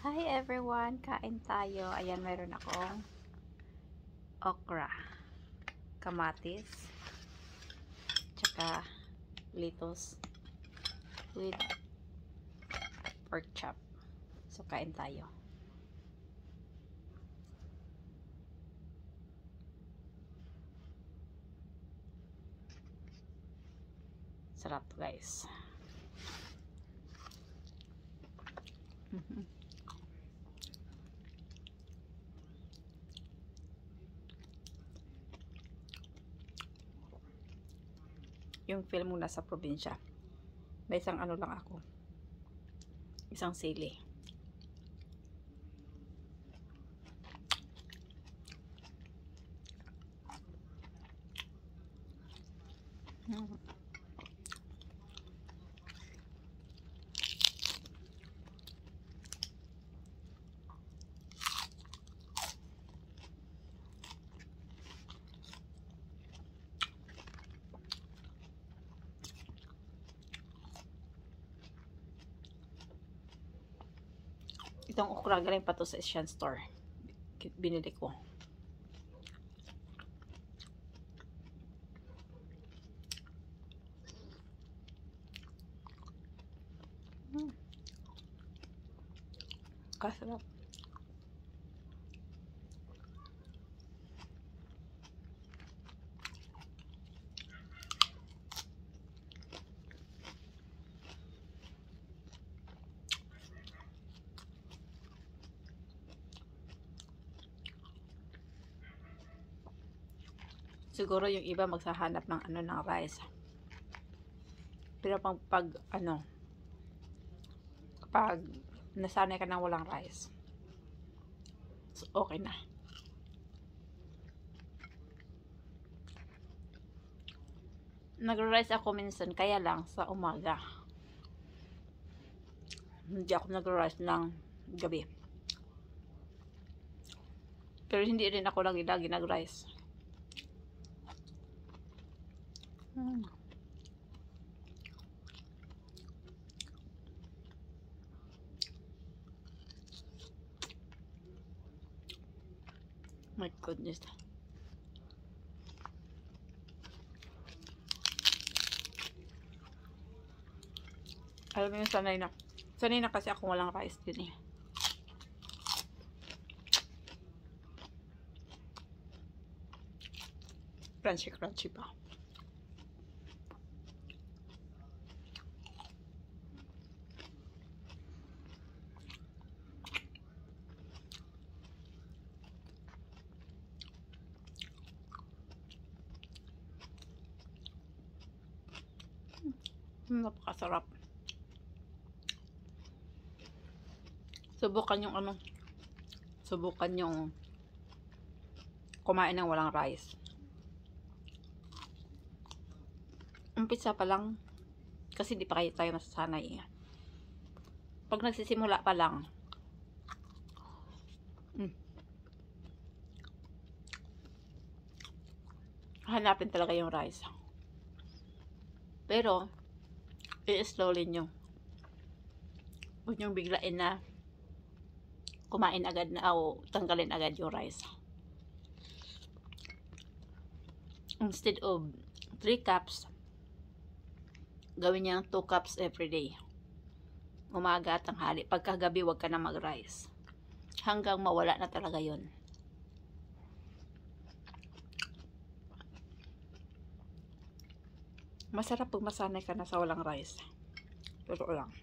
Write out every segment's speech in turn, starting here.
Hi everyone! Kain tayo. Ayan, meron akong okra, kamatis, tsaka lettuce with pork chop. So, kain tayo. Sarap, guys. Yung feel mo nasa probinsya. May isang ano lang ako. Isang sili. Itong okra galing pa to sa Asian store. Binili ko. Kasarap. Siguro yung iba magsahanap ng ano ng rice. Pero pag kapag nasanay ka ng walang rice, so okay na. Nag-rice ako minsan, kaya lang sa umaga. Hindi ako nag-rice ng gabi. Pero hindi rin ako lagi nag-rice. My goodness. Alam mo yung sanay na kasi ako walang rice din eh. Crunchy pa. Napakasarap. Subukan yung kumain ng walang rice. Umpisa pa lang, kasi di pa tayo nasasanay. Pag nagsisimula pa lang, hanapin talaga yung rice. Pero, i-slowly nyo. Huwag nyo biglain na kumain agad na o tanggalin agad yung rice. Instead of 3 cups, gawin niyang 2 cups every day. Umaga at tanghali. Pagkagabi, huwag ka na mag-rice. Hanggang mawala na talaga yun. Masarap pag masanay ka na sa walang rice. Totoo lang.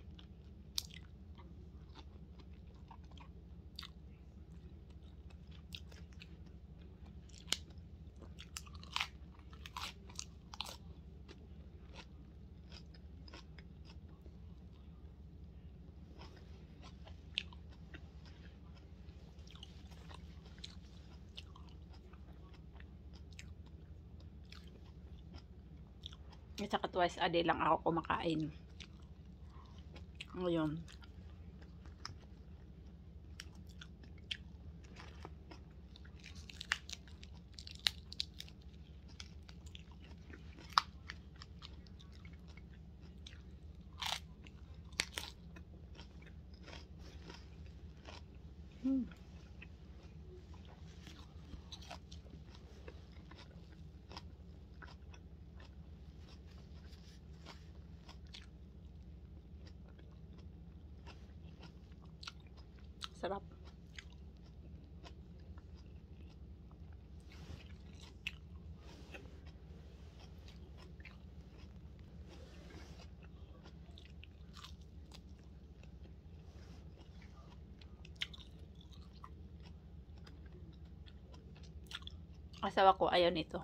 At saka twice a day lang ako kumakain. Ngayon. Hmm. Sarap. Asawa ko ayaw nito.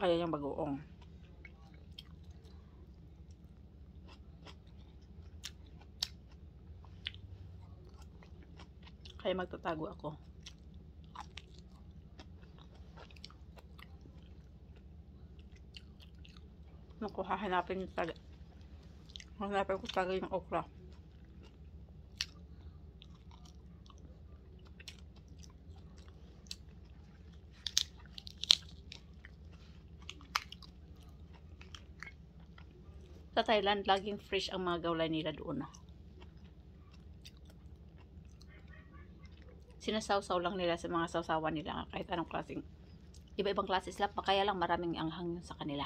Ayaw yung bagoong. Kaya magtatago ako. Naku, hahanapin ko talaga yung okra. Sa Thailand, laging fresh ang mga gawlay nila doon. Sinasawsaw lang nila sa mga sawsawan nila kahit anong klaseng iba-ibang klase sila pa kaya lang maraming anghang sa kanila.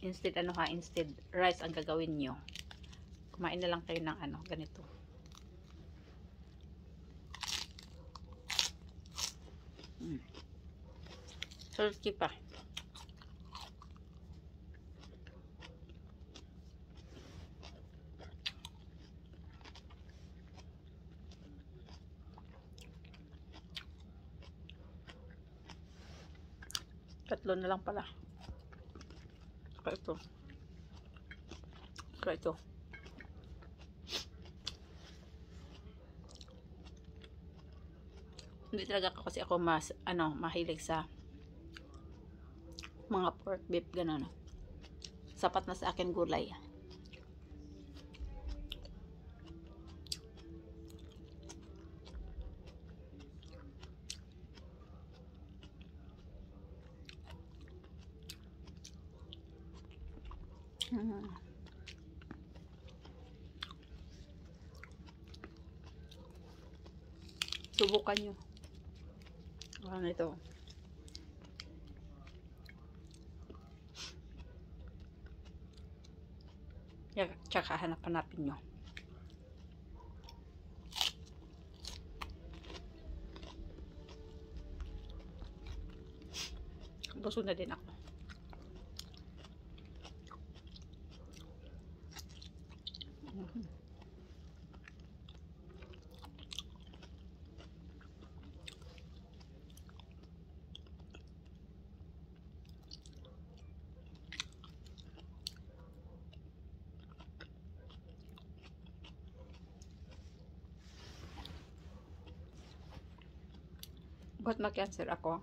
Instead rice ang gagawin nyo. Kumain na lang kayo ng ganito. Salty pa. Tatlo na lang pala. Saka ito. Saka ito. Hindi talaga kasi ako mahilig sa mga pork beef ganun. Sapat na sa akin gulay. Subukan nyo. Ano ito? Tsaka hanapin nyo. Busog na din ako. Ba't ma-cancel ako?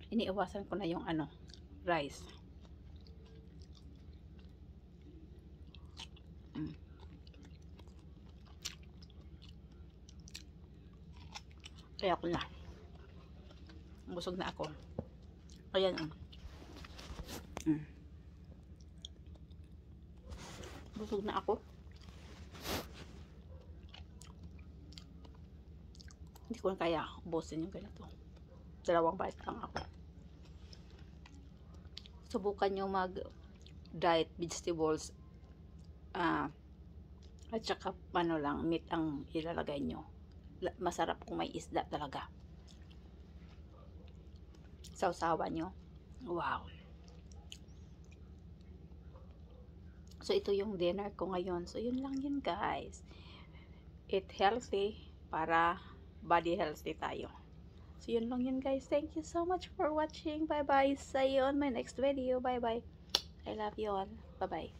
Iniiwasan ko na yung rice. Kaya ko na. Busog na ako. Ayan. Busog na ako. Hindi ko na kaya ubusin yung ganito. 2 bite lang ako. Subukan nyo mag-diet vegetables. At saka lang, meat ang ilalagay nyo. Masarap kung may isda talaga. Sausawan nyo. Wow. So, ito yung dinner ko ngayon. So, yun lang yun, guys. Eat healthy para body healthy tayo. So, yun lang yun, guys. Thank you so much for watching. Bye-bye. See you on my next video. Bye-bye. I love you all. Bye-bye.